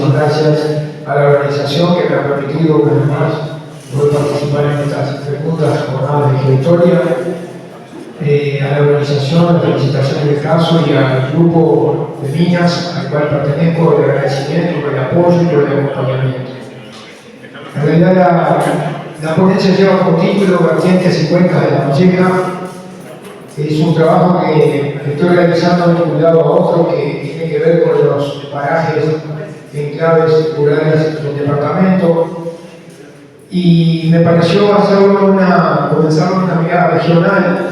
muchísimas gracias a la organización que me ha permitido una vez más poder participar en estas segundas jornadas de historia. A la organización, la felicitación del caso y al grupo de niñas al cual pertenezco, el agradecimiento por el apoyo y por el acompañamiento. En realidad la ponencia lleva por título Vertientes y Cuencas de La Valleja. Es un trabajo que estoy realizando vinculado a otro que tiene que ver con los parajes enclaves rurales del departamento. Y me pareció comenzar una mirada regional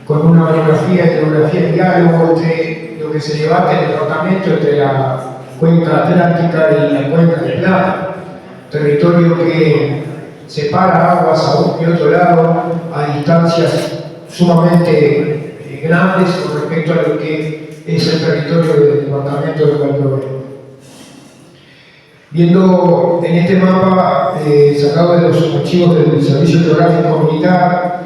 con una biografía, etnografía y diálogo entre lo que se debate en el departamento entre la cuenca atlántica y la cuenca de Plata, territorio que separa aguas a un y otro lado a distancias sumamente grandes con respecto a lo que es el territorio del departamento del cual provengo. Viendo en este mapa sacado de los archivos del Servicio Geográfico Militar,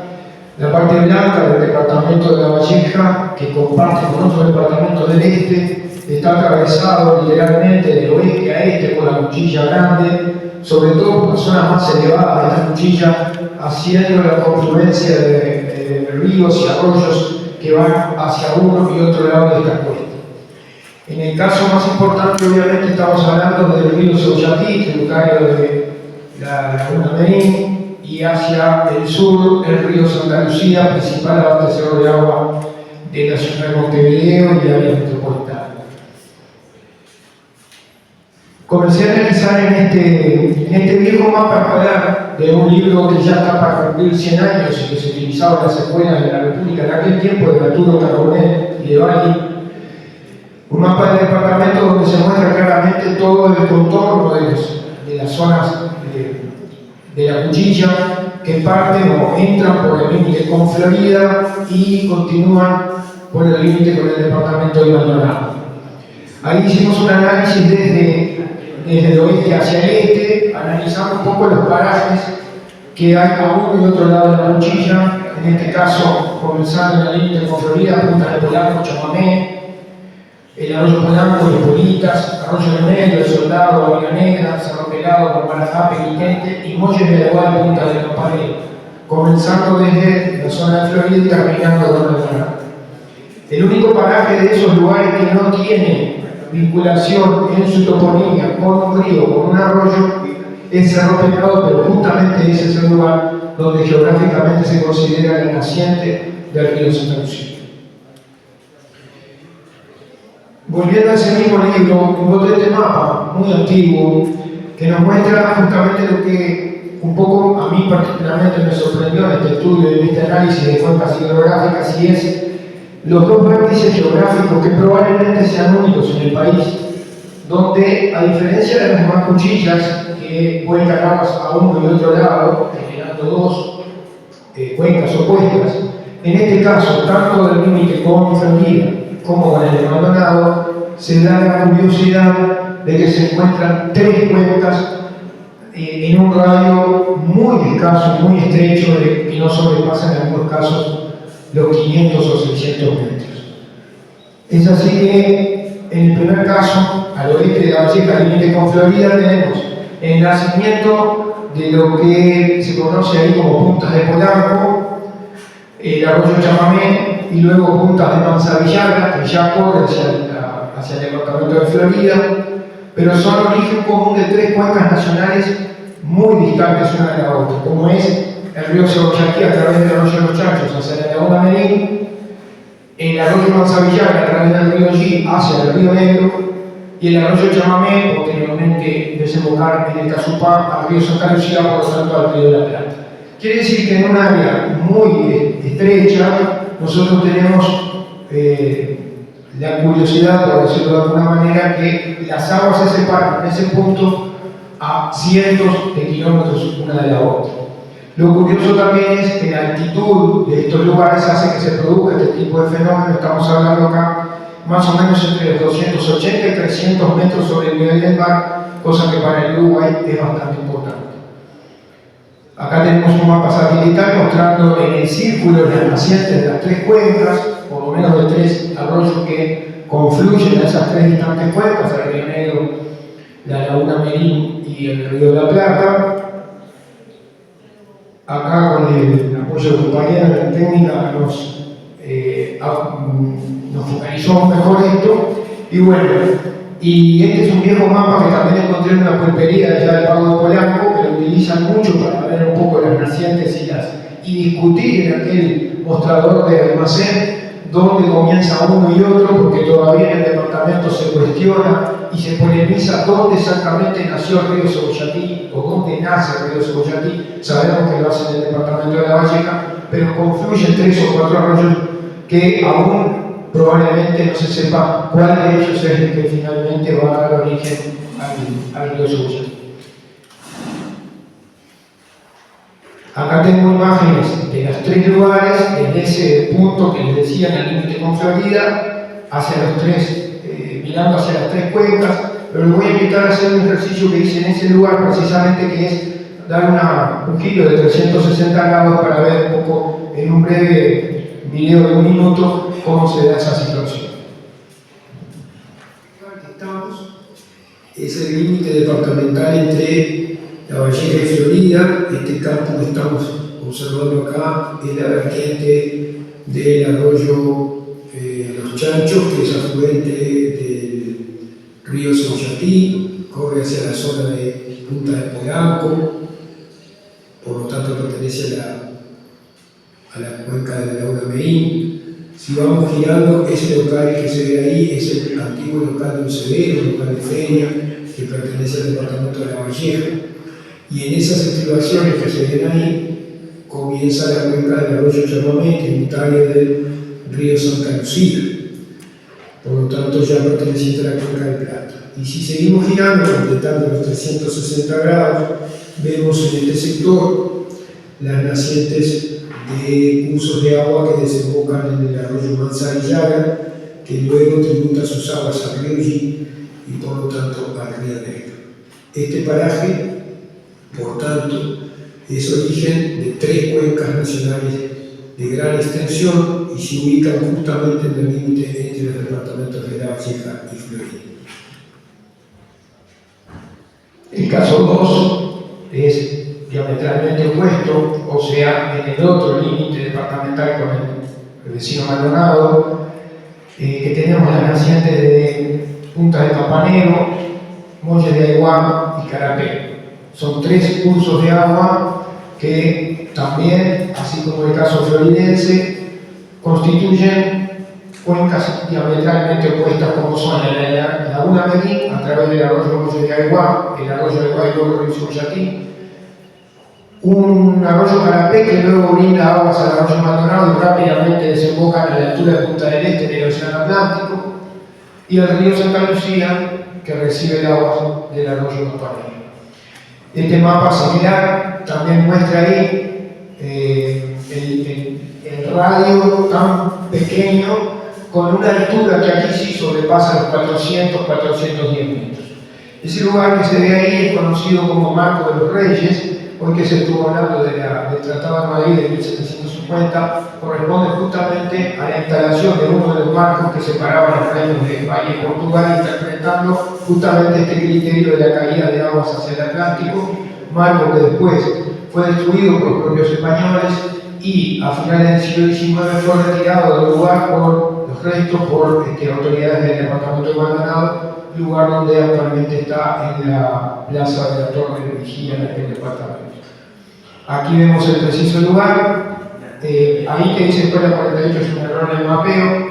la parte blanca del departamento de La Valleja, que comparte con otro departamento del este, está atravesado literalmente de oeste a este por la Cuchilla Grande, sobre todo por las zonas más elevadas de esta cuchilla, haciendo la confluencia de ríos y arroyos que van hacia uno y otro lado de esta cuesta. En el caso más importante, obviamente, estamos hablando del río Soyatí, tributario de la Laguna Merín, y hacia el sur el río Santa Lucía, principal abastecedor de agua de la ciudad de Montevideo y área metropolitana. Comencé a analizar en este viejo mapa escolar de un libro que ya está para cumplir 100 años y que se utilizaba en las escuelas de la República en aquel tiempo, de Arturo Carbonell y de Bali, un mapa del departamento donde se muestra claramente todo el contorno de las zonas de la Cuchilla que parten o entran por el límite con Florida y continúan por el límite con el departamento de Maldonado. Ahí hicimos un análisis desde el oeste hacia el este, analizando un poco los parajes que hay a uno y otro lado de la Cuchilla, en este caso comenzando en el límite con Florida, Punta de Polanco, Chamamé, el Arroyo Polanco, Hipólitas, Arroyo del Medio, El Soldado, Bahía Negra, Cerro Pelado, Guamarajá, Penitente y Molles de la Igual, Punta de Campanero, comenzando desde la zona de Florida y terminando con el Paraná. El único paraje de esos lugares que no tiene vinculación en su toponimia con un río, con un arroyo, es Cerro Pelado, pero justamente ese es el lugar donde geográficamente se considera el naciente del río Santa Lucía. Volviendo a ese mismo libro, encontré este mapa muy antiguo que nos muestra justamente lo que un poco a mí particularmente me sorprendió en este estudio, en este análisis de cuencas hidrográficas, y es los dos vértices geográficos que probablemente sean únicos en el país, donde a diferencia de las demás cuchillas que vuelcan aguas a uno y otro lado, generando dos cuencas opuestas, en este caso, tanto del límite con Florida como con el de Maldonado, se da la curiosidad de que se encuentran tres cuencas en un radio muy escaso, muy estrecho, que no sobrepasan en algunos casos los 500 o 600 metros. Es así que, en el primer caso, al oeste de La Valleja, límite con Florida, tenemos el nacimiento de lo que se conoce ahí como Puntas de Polanco, el arroyo Chamamé, y luego Puntas de Manzavillaga, que ya corre hacia el departamento de Florida, pero son origen común de tres cuencas nacionales muy distantes una de la otra, como es el río Soyatí a través del arroyo Los Chanchos hacia la Laguna Merín, el arroyo Manzavillaga a través del río G hacia el río Negro, y el arroyo Chamamé, posteriormente desembocar en el Casupá al río Santa Lucía, por lo tanto al río de la Plata. Quiere decir que en un área muy estrecha nosotros tenemos la curiosidad, por decirlo de alguna manera, que las aguas se separan en ese punto a cientos de kilómetros una de la otra. Lo curioso también es que la altitud de estos lugares hace que se produzca este tipo de fenómeno. Estamos hablando acá más o menos entre los 280 y 300 metros sobre el nivel del mar, cosa que para el Uruguay es bastante importante. Acá tenemos un mapa satelital mostrando en el círculo las nacientes de las tres cuencas, por lo menos de tres arroyos que confluyen a esas tres distantes cuencas, el río Negro, y el Río de la Plata. Acá con el apoyo de compañeros de la técnica nos focalizó mejor esto. Y bueno, y este es un viejo mapa que también encontré en una pulpería allá del Pago de Polanco, que lo utilizan mucho para ver un poco las nacientes y discutir en aquel mostrador de almacén dónde comienza uno y otro, porque todavía en el departamento se cuestiona y se polemiza dónde exactamente nació el río Cebollatí o dónde nace el río Cebollatí. Sabemos que lo hace en el departamento de La Valleja, pero confluyen 3 o 4 arroyos que aún probablemente no se sepa cuál de ellos es el que finalmente va a dar origen al río Cebollatí. Acá tengo imágenes de los 3 lugares, en ese punto que les decía en el límite con Florida, hacia los 3, mirando hacia las 3 cuencas, pero les voy a invitar a hacer un ejercicio que hice en ese lugar precisamente, que es dar un giro de 360 grados para ver un poco en un breve video de 1 minuto cómo se da esa situación. Es el límite departamental entre La Valleja y Florida. Este campo que estamos observando acá es la vertiente del arroyo Los Chanchos, que es afluente del río Cebollatí, corre hacia la zona de Punta de Polanco, por lo tanto pertenece a la cuenca de la Laguna Meín. Si vamos girando, ese local que se ve ahí es el antiguo local de un severo, local de feria, que pertenece al departamento de La Valleja. Y en esas estribaciones que se ven ahí, comienza la cuenca del arroyo Chamamé, tributaria del río Santa Lucía, por lo tanto ya perteneciente a la cuenca del Plata. Y si seguimos girando, completando los 360 grados, vemos en este sector las nacientes de cursos de agua que desembocan en el arroyo Manzanillaga, que luego tributa sus aguas al río Yí y por lo tanto al río Negro. Este paraje, por tanto, es origen de 3 cuencas nacionales de gran extensión y se ubican justamente en el límite entre los departamentos de La Valleja y Florida. El caso 2 es diametralmente opuesto, o sea, en el otro límite departamental con el vecino Maldonado, que tenemos las nacientes de Punta de Campanero, Molles de Aiguá y Carapé. Son 3 cursos de agua que también, así como el caso floridense, constituyen cuencas diametralmente opuestas, como son la Laguna Meín a través del arroyo Molles de Aiguá, el arroyo de Aiguá y luego el río Cebollatí, un arroyo Carapé que luego brinda aguas al arroyo Maldonado y rápidamente desemboca a la altura de Punta del Este en el Océano Atlántico, y el río Santa Lucía, que recibe el agua del arroyo Campanero. Este mapa similar también muestra ahí el radio tan pequeño, con una altura que aquí sí sobrepasa los 410 metros. Ese lugar que se ve ahí es conocido como Marco de los Reyes. Hoy que se estuvo hablando del Tratado de Madrid de 1750, corresponde justamente a la instalación de uno de los marcos que separaban los reinos de España y Portugal, interpretando justamente este criterio de la caída de aguas hacia el Atlántico, marco que después fue destruido por los propios españoles y a finales del siglo XIX fue retirado del lugar por los restos por autoridades del departamento de Maldonado, lugar donde actualmente está en la plaza de la Torre de Vigía en aquel departamento. Aquí vemos el preciso lugar. Ahí que dice Escuela 48 es un error en el mapeo,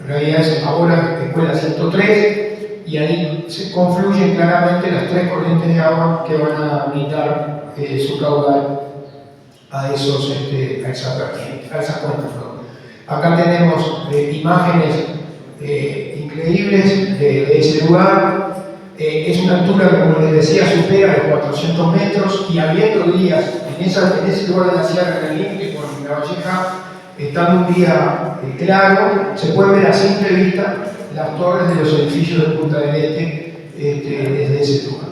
en realidad es ahora Escuela 103, y ahí se confluyen claramente las 3 corrientes de agua que van a brindar su caudal a esa cuenca. Acá tenemos imágenes increíbles de ese lugar. Es una altura que, como les decía, supera los 400 metros, y habiendo días en ese lugar de la sierra, en el límite con La Valleja, estando un día claro, se puede ver a simple vista las torres de los edificios de Punta del Este desde ese lugar.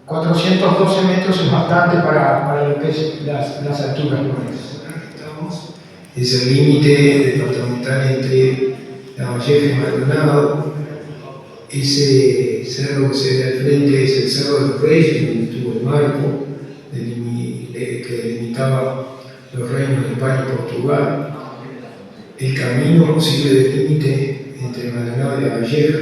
412 metros es bastante para lo que es las alturas nuestras. Es el límite departamental entre La Valleja y Maldonado. Ese cerro que se ve al frente es el Cerro de los Reyes, donde estuvo el marco que delimitaba los reinos de España y Portugal. El camino sirve de límite entre Maldonado y La Valleja.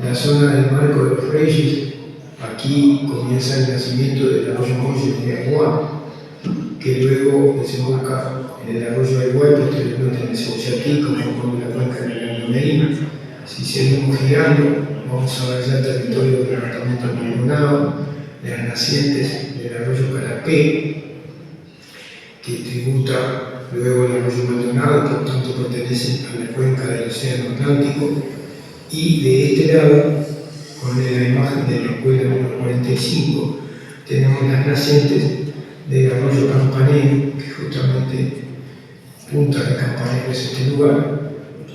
La zona del Marco de los Reyes, aquí comienza el nacimiento del arroyo Molles de Aguá, que luego desemboca en el arroyo Aguá y posteriormente en el Cebollatí, como la cuenca de la Merina. Si seguimos girando, vamos a ver ya el territorio del departamento de Maldonado, de las nacientes del arroyo Carapé, que tributa luego el arroyo Maldonado y por tanto pertenecen a la cuenca del Océano Atlántico. Y de este lado, con la imagen de la escuela número 45, tenemos las nacientes del arroyo Campanero, que justamente Punta de Campanero es este lugar,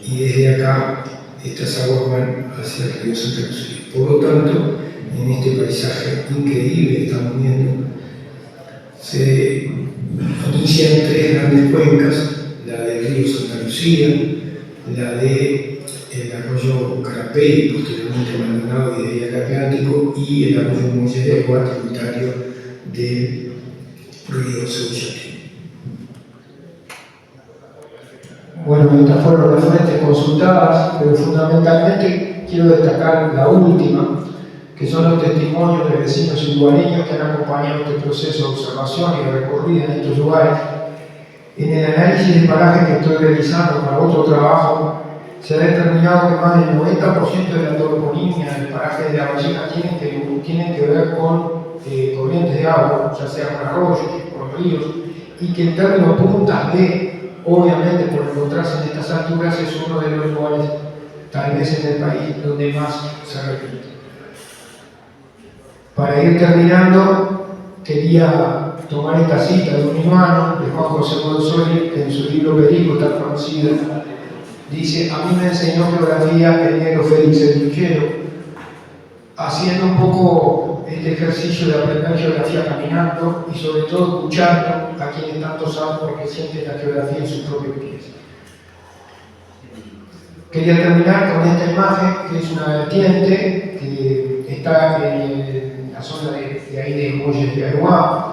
y desde acá estas aguas van hacia el río Santa Lucía. Por lo tanto, en este paisaje increíble que estamos viendo, se inician tres grandes cuencas: la del río Santa Lucía, la del arroyo Carapé y posteriormente Maldonado y de ahí al Atlántico, y el arroyo Molles de Aguá, tributario del río Cebollatí. Bueno, estas fueron las fuentes consultadas, pero fundamentalmente quiero destacar la última, que son los testimonios de vecinos igualeños que han acompañado este proceso de observación y de recorrida en estos lugares. En el análisis de paraje que estoy realizando para otro trabajo, se ha determinado que más del 90% de la toponimia del paraje de La Valleja tienen que ver con corrientes de agua, ya sea con arroyos, con ríos, y que el término puntas de, obviamente por encontrarse en estas alturas, es uno de los lugares, tal vez en el país, donde más se repite. Para ir terminando, quería tomar esta cita de un hermano, de Juan José Monzoni, que en su libro Perico, tan conocido, dice: a mí me enseñó geografía el negro Félix el Luchero, haciendo un poco este ejercicio de aprender geografía caminando y sobre todo escuchando a quienes tanto saben porque sienten la geografía en sus propios pies. Quería terminar con esta imagen, que es una vertiente que está en la zona de ahí de Molles de Aguá.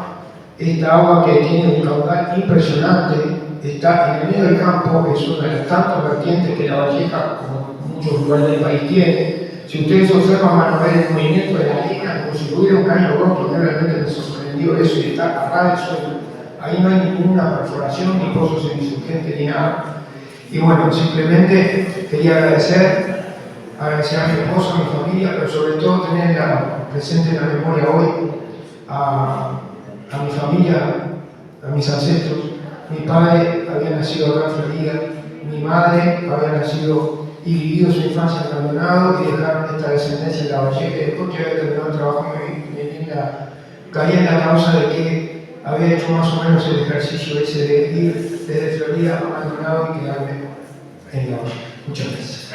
Esta agua, que tiene un caudal impresionante, está en el medio del campo, es una de las tantas vertientes que La Valleja, como muchos lugares del país, tiene. Si ustedes observan, van a ver el movimiento de la arena como si hubiera un caño roto. Realmente me sorprendió eso, y está agarrado el suelo. Ahí no hay ninguna perforación, ni pozos semisurgentes, ni nada. Y bueno, simplemente quería agradecer a mi esposa, a mi familia, pero sobre todo tenerla presente en la memoria hoy, a mi familia, a mis ancestros. Mi padre había nacido acá en Florida, mi madre había nacido y vivido su infancia en Maldonado, y dejaron esta descendencia en La Valleja. Después que había terminado el trabajo, caí en la causa de que había hecho más o menos el ejercicio ese de ir desde Florida a Maldonado y quedarme en La Valleja. Muchas gracias.